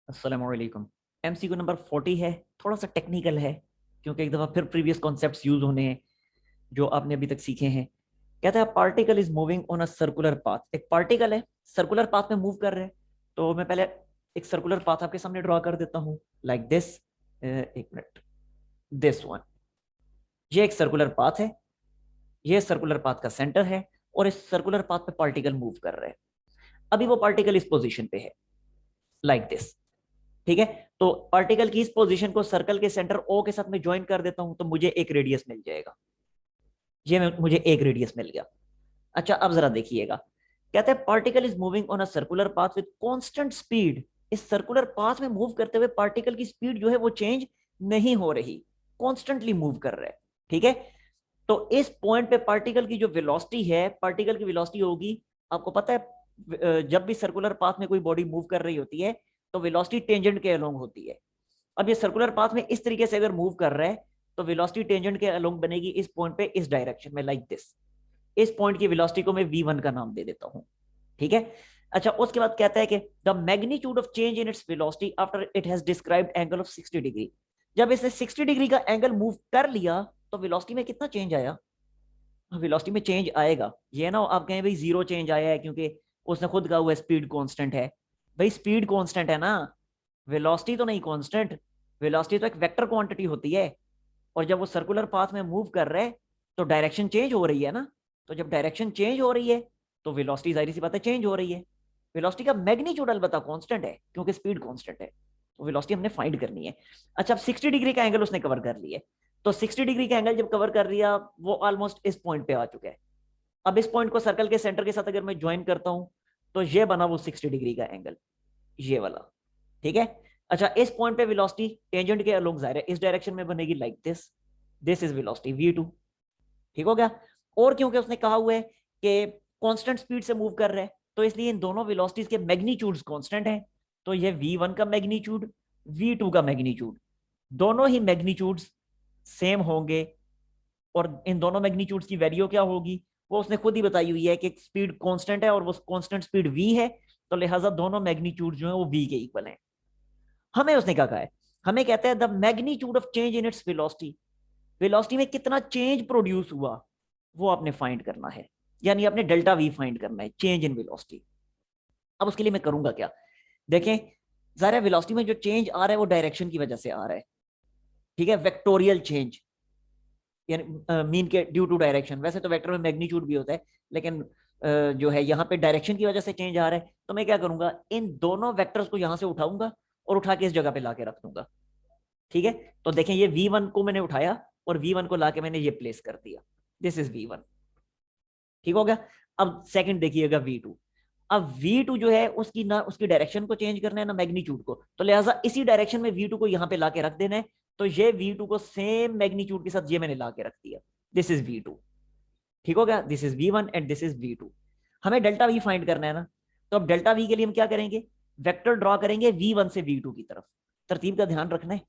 अस्सलाम वालेकुम। MCQ number 40 है, थोड़ा सा टेक्निकल है क्योंकि एक दफ़ा फिर प्रीवियस कॉन्सेप्ट्स यूज होने हैं जो आपने अभी तक सीखे हैं। कहता है particle is moving on a circular path. एक पार्टिकल है, सर्कुलर पाथ में मूव कर रहे हैं। तो मैं पहले एक सर्कुलर पाथ आपके सामने ड्रॉ कर देता हूँ लाइक दिस। एक मिनट, दिस वन। ये एक सर्कुलर पाथ है, ये सर्कुलर पाथ का सेंटर है और इस सर्कुलर पाथ पे पार्टिकल मूव कर रहे हैं। अभी वो पार्टिकल इस पोजीशन पे है लाइक दिस। ठीक है, तो पार्टिकल की इस पोजीशन को सर्कल के सेंटर ओ के साथ में ज्वाइन कर देता हूं तो मुझे एक रेडियस मिल जाएगा। मुझे एक रेडियस मिल गया। अच्छा, अब जरा देखिएगा। कहते हैं particle is moving on a circular path with constant speed. इस सर्कुलर पाथ में मूव करते हुए पार्टिकल की स्पीड जो है वो चेंज नहीं हो रही, कॉन्स्टेंटली मूव कर रहा है। ठीक है, तो इस पॉइंट पे पार्टिकल की जो वेलोसिटी है, पार्टिकल की वेलोसिटी होगी, आपको पता है जब भी सर्कुलर पाथ में कोई बॉडी मूव कर रही होती है तो वेलोसिटी टेंजेंट के अलोंग होती है। अब ये सर्कुलर पाथ में इस तरीके से अगर मूव कर रहा है तो वेलोसिटी टेंजेंट के अलोंग बनेगी इस पॉइंट पे, इस डायरेक्शन में लाइक दिस। इस पॉइंट की वेलोसिटी को मैं v1 का नाम दे देता हूं। ठीक है, अच्छा उसके बाद कहता है कि the magnitude of change in its velocity after it has described angle of 60 degree. जब इसने 60 डिग्री का एंगल मूव कर लिया तो वेलोसिटी में कितना चेंज आया? वेलोसिटी में चेंज आएगा। ये ना आप कहें भाई जीरो चेंज आया है क्योंकि उसने खुद कहा हुआ है स्पीड कांस्टेंट है। भाई स्पीड कांस्टेंट है ना, वेलोसिटी तो नहीं कांस्टेंट। वेलोसिटी तो एक वेक्टर क्वांटिटी होती है और जब वो सर्कुलर पाथ में मूव कर रहे हैं तो डायरेक्शन चेंज हो रही है ना। तो जब डायरेक्शन चेंज हो रही है तो वेलोसिटी जाहिर सी बात है चेंज हो रही है। वेलोसिटी का मैग्नीट्यूड अलबत्ता कांस्टेंट है क्योंकि स्पीड कांस्टेंट है, तो वेलोसिटी हमने फाइंड करनी है। अच्छा, अब 60 डिग्री का एंगल उसने कवर कर लिया। तो 60 डिग्री का एंगल जब कवर कर लिया वो ऑलमोस्ट इस पॉइंट पे आ चुका है। अब इस पॉइंट को सर्कल के सेंटर के साथ अगर मैं ज्वाइन करता हूं तो ये बना वो 60 डिग्री का एंगल, ये वाला। ठीक है, अच्छा इस पॉइंट पे वेलोसिटी टेंजेंट के अलोंग जा रहा है, इस डायरेक्शन में बनेगी like this. This is velocity v2। ठीक हो गया। और क्योंकि उसने कहा हुआ है कि कांस्टेंट स्पीड से मूव कर रहा है तो इसलिए इन दोनों वेलोसिटीज के मैग्नीट्यूड्स कांस्टेंट हैं। तो ये v1 का मैग्नीट्यूड, v2 का मैग्नीट्यूड, दोनों ही मैग्नीट्यूड्स सेम होंगे। और इन दोनों मैग्नीट्यूड्स की वैल्यू क्या होगी वो उसने खुद ही बताई हुई है कि स्पीड कांस्टेंट है और वो कांस्टेंट स्पीड v है। तो लिहाजा दोनों मैग्नीट्यूड जो है वो v के इक्वल हैं। हमें उसने क्या कहा है? हमें कहता है the magnitude of change in its velocity. Velocity में कितना चेंज प्रोड्यूस हुआ वो आपने फाइंड करना है, यानी आपने डेल्टा वी फाइंड करना है, चेंज इन वेलोसिटी। अब उसके लिए मैं करूंगा क्या? देखें, जरा वेलोसिटी में जो चेंज आ रहा है वो डायरेक्शन की वजह से आ रहा है। ठीक है, वेक्टोरियल चेंज, यानी मीन के ड्यू टू डायरेक्शन। वैसे तो वेक्टर में मैग्नीट्यूड भी होता है लेकिन जो है यहाँ पे डायरेक्शन की वजह से चेंज आ रहा है। तो मैं क्या करूंगा, इन दोनों वेक्टर्स को यहां से उठाऊंगा और उठा के इस जगह पे लाके रख दूंगा। ठीक है, तो देखें ये v1 को मैंने उठाया और v1 को लाके मैंने ये प्लेस कर दिया। This is v1। ठीक हो गया। अब सेकंड देखिएगा v2। अब v2 जो है उसकी ना उसकी डायरेक्शन को चेंज करना है ना मैग्नीट्यूड को, तो लिहाजा इसी डायरेक्शन में v2 को यहां पे लाके रख देना है। तो ये v2 को सेम मैग्नीट्यूड के साथ ये मैंने लाके रख दिया। This is v2। ठीक हो गया, this is v1 and this is v2। हमें डेल्टा v फाइंड करना है ना। तो अब डेल्टा v के लिए हम क्या करेंगे, वेक्टर ड्रॉ करेंगे v1 से v2 की तरफ। तरतीब का ध्यान रखना है,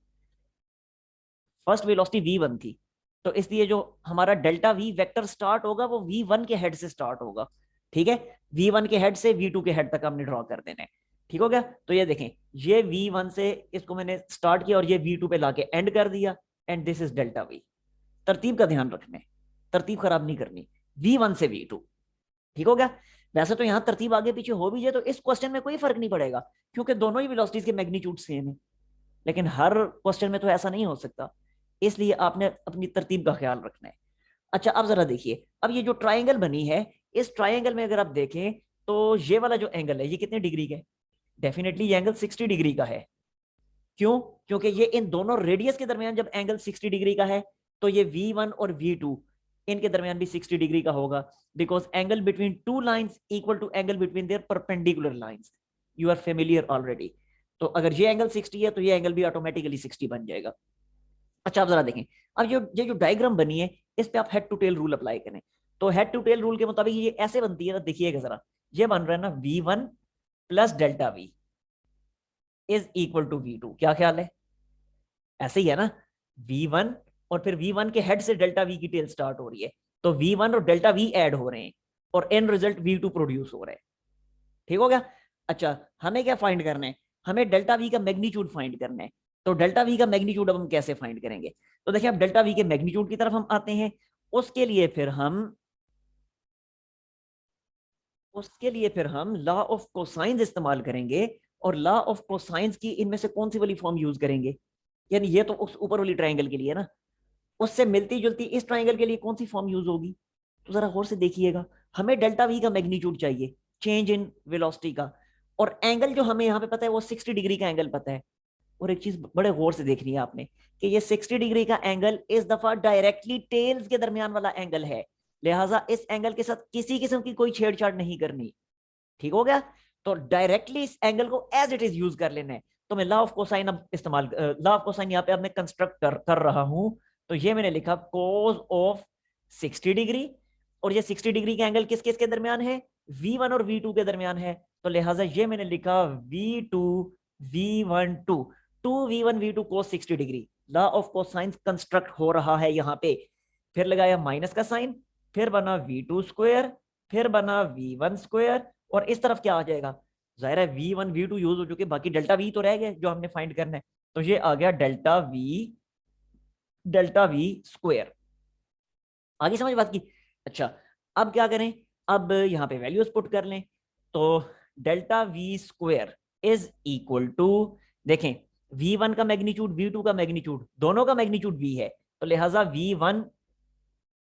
फर्स्ट वेलोसिटी v1 थी तो इसलिए जो हमारा डेल्टा v वेक्टर स्टार्ट होगा वो v1 के हेड से स्टार्ट होगा। ठीक है, v1 के हेड से v2 के हेड तक हमने ड्रॉ कर देना है। ठीक हो गया, तो ये देखें ये v1 से इसको मैंने स्टार्ट किया और ये v2 पे लाके एंड कर दिया and this is delta v। तरतीब का ध्यान रखना है, तरतीब खराब नहीं करनी, v1 से v2। ठीक हो गया। वैसे तो यहाँ तरतीब आगे पीछे हो भी जाए तो इस क्वेश्चन में कोई फर्क नहीं पड़ेगा क्योंकि दोनों ही वेलोसिटीज के मैग्नीट्यूड सेम है। लेकिन हर क्वेश्चन में तो ऐसा नहीं हो सकता, इसलिए आपने अपनी तरतीब का ख्याल रखना है। अच्छा, अब जरा देखिए, अब ये जो ट्राइंगल बनी है, इस ट्राइंगल में अगर आप देखें तो ये वाला जो एंगल है ये कितने डिग्री का है? डेफिनेटली ये एंगल 60 डिग्री का है। क्यों? क्योंकि ये इन दोनों रेडियस के दरमियान जब एंगल 60 डिग्री का है तो ये v1 और v2 इनके दरमियान भी 60 डिग्री का होगा। Because angle between two lines equal to angle between their perpendicular lines. You are familiar already. तो अगर ये एंगल 60 है तो ये एंगल भी ऑटोमेटिकली 60 बन जाएगा। अच्छा, आप जरा देखें, अब ये जो डायग्राम बनी है इस पे आप head to tail rule apply करें। तो हेड टू टेल रूल के मुताबिक ये ऐसे बनती है ना, देखिएगा जरा, ये बन रहा है ना v1 plus delta V is equal to v2। क्या ख्याल है? ऐसे ही है ना, v1 और फिर v1 के हेड से डेल्टा v की टेल स्टार्ट हो रही है तो v1 और डेल्टा v ऐड हो रहे हैं और एंड रिजल्ट v2 प्रोड्यूस हो रहा है। ठीक हो गया। अच्छा, हमें क्या फाइंड करना है? हमें डेल्टा वी का मैग्नीट्यूड फाइंड करना है। तो डेल्टा वी का मैग्नीट्यूड अब हम कैसे फाइंड करेंगे? तो देखिए अब डेल्टा वी के मैग्नीट्यूड की तरफ हम आते हैं। उसके लिए फिर हम लॉ ऑफ कोसाइंस इस्तेमाल करेंगे। और लॉ ऑफ कोसाइंस की इनमें से कौन सी वाली फॉर्म यूज करेंगे? यानी ये तो उस ऊपर वाली ट्रायंगल के लिए ना, उससे मिलती जुलती इस ट्रायंगल के लिए कौन सी फॉर्म यूज होगी? तो जरा गौर से देखिएगा। हमें डेल्टा वी का मैग्नीट्यूड चाहिए, चेंज इन वेलोसिटी का। और एंगल जो हमें यहाँ पे पता है वो 60 डिग्री का एंगल पता है। और एक चीज बड़े गौर से देखनी है आपने कि ये 60 डिग्री का एंगल इस दफा डायरेक्टली टेल्स के दरमियान वाला एंगल है। लिहाजा इस एंगल के साथ किसी किस्म की कोई छेड़छाड़ नहीं करनी। ठीक हो गया? तो डायरेक्टली इस एंगल को एज इट इज यूज कर लेना है। तो मैं लॉ ऑफ कोसाइन अब इस्तेमाल लॉ ऑफ कोसाइन यहाँ पे अब मैं कंस्ट्रक्ट कर रहा हूं। तो ये मैंने लिखा कोस ऑफ 60 डिग्री। और ये 60 डिग्री का एंगल किस किस के दरमियान है? V1 और V2 के दरमियान है। तो लिहाजा ये मैंने लिखा V2 V1 2 2V1 V2 cos 60 degree. Law of cosine construct हो रहा है यहाँ पे। फिर लगाया माइनस का साइन, फिर बना V2 स्क्वायर, फिर बना V1 स्क्वायर। और इस तरफ क्या आ जाएगा? जाहिर है V1 V2 यूज हो चुके, बाकी डेल्टा V तो रह गए जो हमने फाइंड करना है। तो ये आ गया डेल्टा V स्क्वायर। आगे समझ बात की? अच्छा, अब क्या करें? अब यहाँ पे वैल्यूज पुट कर लें। तो delta V square is equal to, देखें V1 का मैग्नीट्यूड V2 का मैग्नीट्यूड दोनों का मैग्नीट्यूड V है। तो लिहाजा V1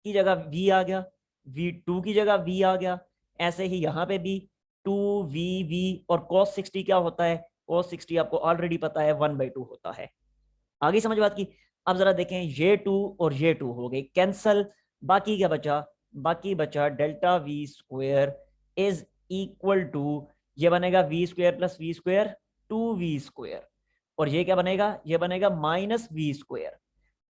की जगह V आ गया, V2 की जगह V आ गया। ऐसे ही यहाँ पे भी 2VV। और cos 60 क्या होता है? cos 60 आपको ऑलरेडी पता है 1/2 होता है। आगे समझ बात की? अब जरा देखें, ये 2 और ये 2 हो गए कैंसल। बाकी क्या बचा? बाकी बचा delta V square is equal to, ये बनेगा V square plus V square 2V square. और ये क्या बनेगा? ये बनेगा माइनस V स्क्वायर।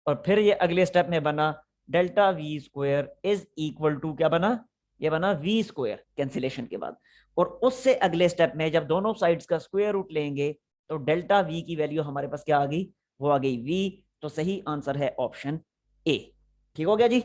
और फिर ये अगले स्टेप में बना delta V square is equal to, क्या बना? ये बना V स्क्वायर कैंसिलेशन के बाद। और उससे अगले स्टेप में जब दोनों साइड्स का स्क्वायर रूट लेंगे तो डेल्टा V की वैल्यू हमारे पास क्या आ गई? वो आ गई V। तो सही आंसर है ऑप्शन ए। ठीक हो गया जी?